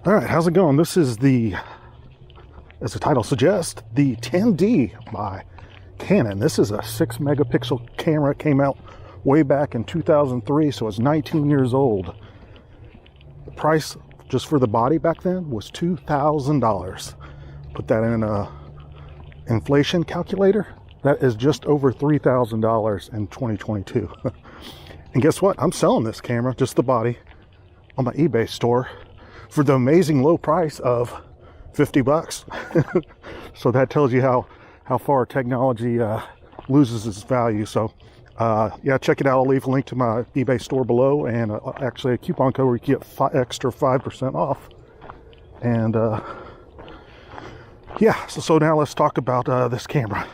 All right, how's it going? This is the, as the title suggests, the 10D by Canon. This is a 6 megapixel camera. It came out way back in 2003, so it's 19 years old. The price just for the body back then was $2,000. Put that in a inflation calculator. That is just over $3,000 in 2022. And guess what? I'm selling this camera, just the body, on my eBay store for the amazing low price of 50 bucks. So that tells you how far technology loses its value. So yeah, check it out. I'll leave a link to my eBay store below, and actually a coupon code where you get extra 5% off. And yeah, so now let's talk about this camera.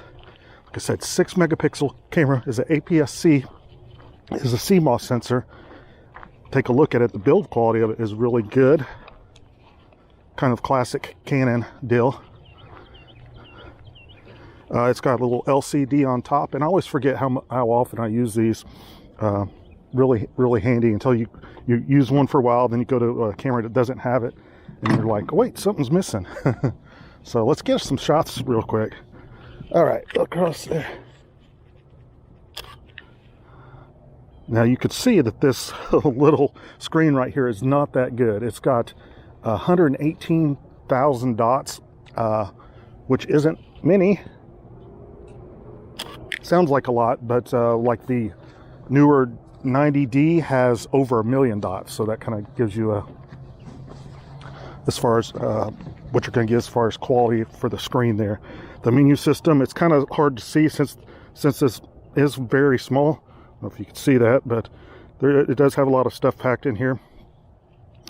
Like I said, 6 megapixel camera is an APS-C, is a CMOS sensor. Take a look at it. The build quality of it is really good. Kind of classic Canon deal. It's got a little LCD on top, and I always forget how often I use these. Really handy until you use one for a while, then you go to a camera that doesn't have it, and you're like, wait, something's missing. So let's get some shots real quick. All right, across there. Now you could see that this little screen right here is not that good. It's got 118,000 dots, which isn't many. Sounds like a lot, but like the newer 90D has over 1 million dots, so that kind of gives you a, as far as what you're going to get as far as quality for the screen there. The menu system, it's kind of hard to see since this is very small. I don't know if you can see that, but it does have a lot of stuff packed in here.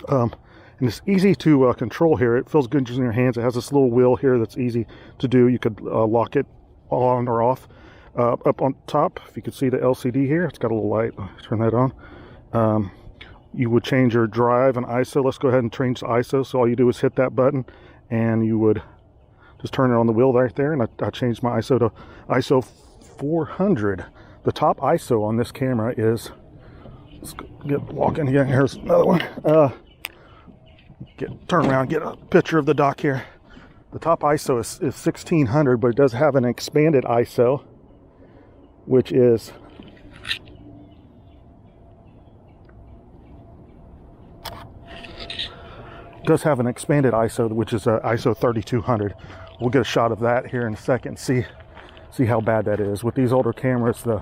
And it's easy to control here. It feels good using your hands. It has this little wheel here that's easy to do. You could lock it on or off. Up on top, if you can see the LCD here, it's got a little light. Turn that on. You would change your drive and ISO. Let's go ahead and change the ISO. So all you do is hit that button, and you would just turn it on the wheel right there. And I changed my ISO to ISO 400. The top ISO on this camera is, let's walk in again. Here's another one. Turn around, get a picture of the dock here. The top ISO is 1600, but it does have an expanded ISO, which is ISO 3200. We'll get a shot of that here in a second. See how bad that is. With these older cameras, the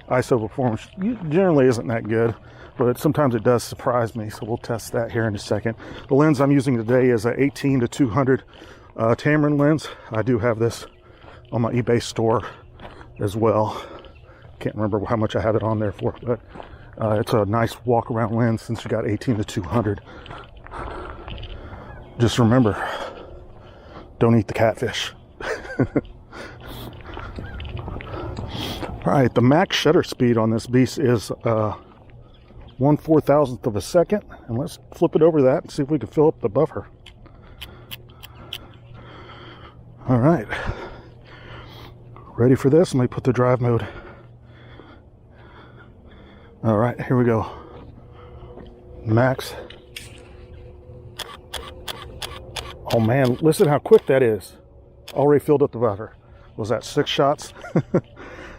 ISO performance generally isn't that good, but sometimes it does surprise me. So we'll test that here in a second. The lens I'm using today is a 18-200 Tamron lens. I do have this on my eBay store as well. Can't remember how much I have it on there for, but it's a nice walk around lens since you got 18-200. Just remember, don't eat the catfish. All right, the max shutter speed on this beast is 1/4000th of a second, and let's flip it over that and see if we can fill up the buffer. All right, ready for this? Let me put the drive mode. All right, here we go. Max. Oh man, listen how quick that is. Already filled up the buffer. Was that 6 shots?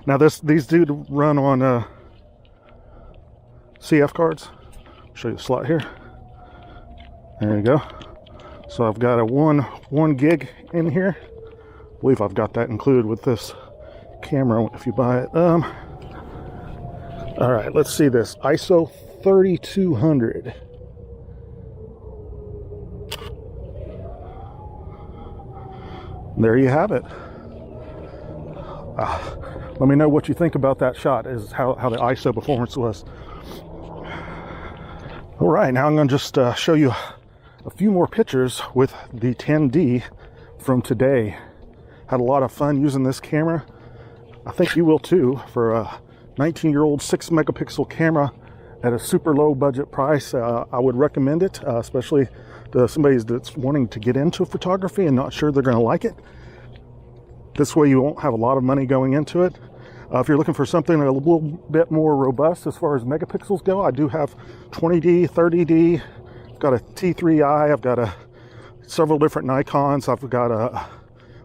Now these do run on CF cards. I'll show you the slot here. There you go. So I've got a one gig in here. I believe I've got that included with this camera if you buy it. All right, let's see this. ISO 3200. There you have it. Let me know what you think about that shot, is how the ISO performance was. All right, now I'm going to just show you a few more pictures with the 10D from today. Had a lot of fun using this camera. I think you will too. For a 19-year-old 6 megapixel camera at a super low budget price, I would recommend it, especially to somebody that's wanting to get into photography and not sure they're going to like it. This way you won't have a lot of money going into it. If you're looking for something a little bit more robust as far as megapixels go, I do have 20D, 30D, got a T3i, I've got several different Nikons, I've got a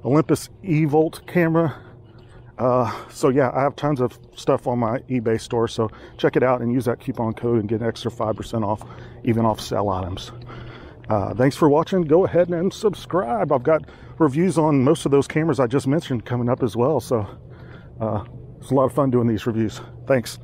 Olympus E-Volt camera. So yeah, I have tons of stuff on my eBay store, so check it out and use that coupon code and get an extra 5% off, even off sale items. Thanks for watching. Go ahead and subscribe. I've got reviews on most of those cameras I just mentioned coming up as well, so it's a lot of fun doing these reviews. Thanks.